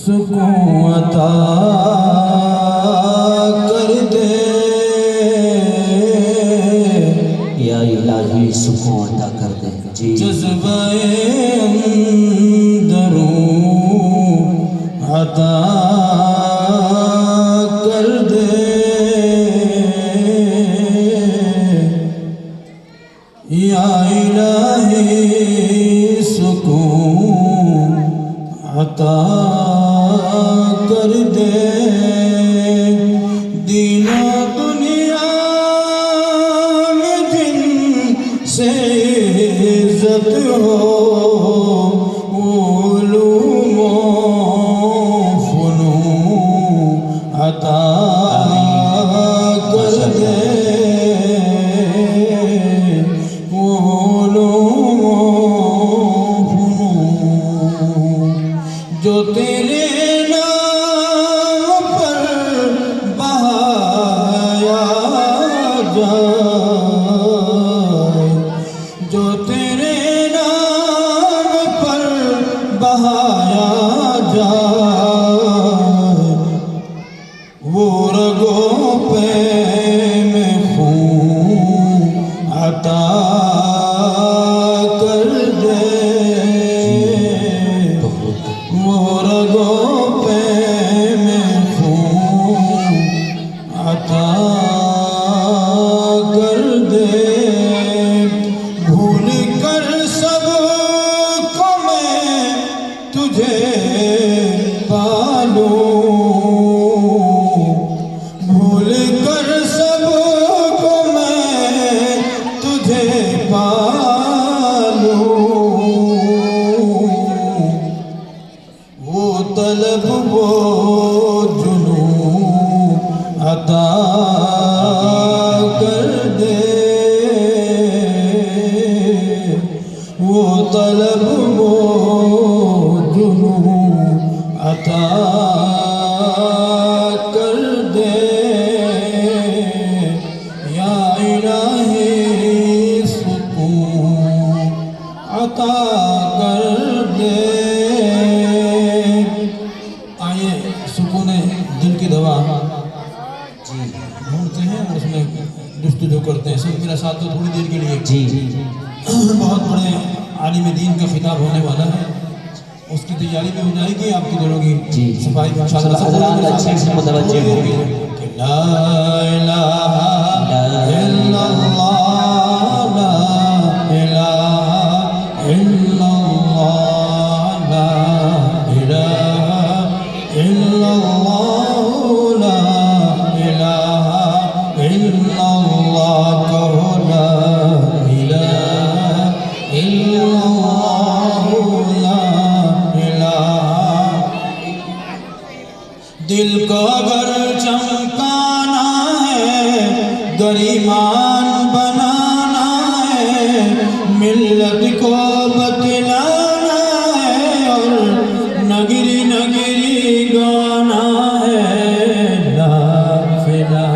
سکون عطا کر دے یا الہی سکون عطا کر دے جی جذبہ اندرون عطا کر دے یا الہی سکون عطا کر دے دین و دنیا میں جن سے عزت ہو علوم و فنون عطا کر دے علوم و فنون جو تیرے نام پر بہایا جائے جو تیرے نام پر بہایا جائے وہ رگوں پہ میں خون عطا کر دے وہ رگوں پہ میں خون عطا کر دے بھول کر سب کو میں تجھے پالوں بھول کر سب کو میں تجھے پالوں وہ طلب وہ جنون عطا کر دے وہ طلب وہ جنون عطا کر دے یا الہی سکون عطا کر دے آئیے سکون دل کی دوا جی ڈھونڈتے ہیں اور اس میں جستجو کرتے ہیں سب میرا ساتھ تو تھوڑی دیر کے لیے جی بہت بڑے عالم دین کا خطاب ہونے والا ہے اس کی تیاری بھی ہو جائے گی آپ کی دلوں کی جی صفائی بھی انشاءاللہ حضرات اچھے سے متوجہ ہوں گے کہ لا الہ الا اللہ لا الہ الا اللہ لا الہ الا اللہ لا الہ الا اللہ کہو لا الہ الا اللہ لا الہ دل کو اگر چمکانا ہے گریمان بنانا ہے ملت کو بتلانا ہے اور نگری نگری گانا ہے لا الہ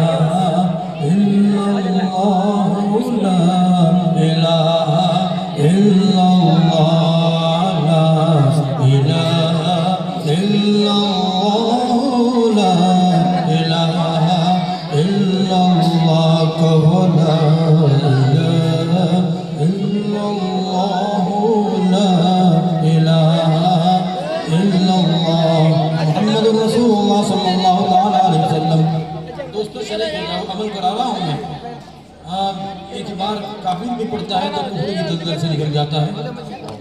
الا اللہ لا الہ الا اللہ لا الہ الا اللہ لا الہ الا اللہ کہو لا الہ الا اللہ لا الہ الا اللہ محمد رسول اللہ صلی اللہ تعالی علیہ وسلم دوستو شرح عمل کرا رہا ہوں میں ایک بار کافر بھی پڑھتا ہے تو کفر کی دلدل سے نکل جاتا ہے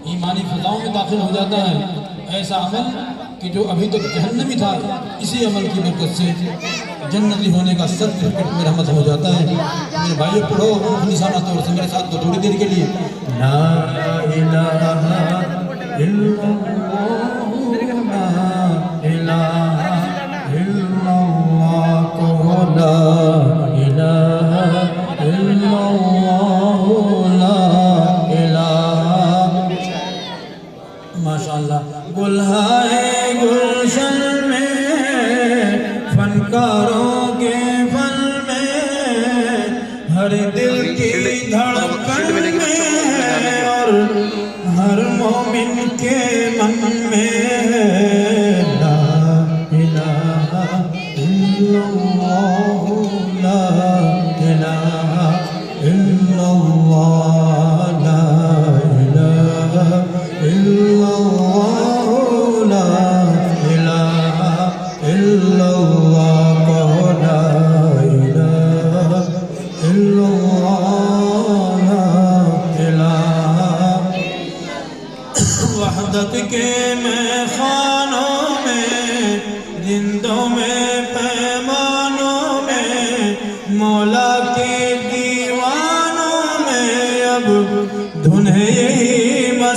ایمانی فضاؤں میں داخل ہو جاتا ہے ایسا عمل کہ جو ابھی تک جہنمی تھا اسی عمل کی برکت سے جنتی ہونے کا سرٹیفکیٹ میرا مت ہو جاتا ہے میرے بھائیو پڑھو خالصانہ طور سے میرے ساتھ تو تھوڑی دیر کے لیے لا الہ الا اللہ لا الہ الا اللہ کہو لا الہ الا اللہ لا الہ ماشاءاللہ گلہائے گلشن میں فنکاروں کے فن میں ہر دل کی دھڑکن میں اور ہر مومن کے من میں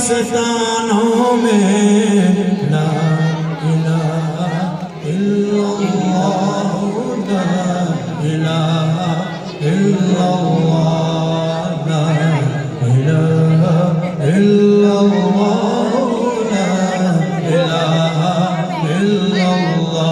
مستانوں میں لا الہ الا اللہ لا الہ الا اللہ لا الہ الا اللہ لا الہ الا اللہ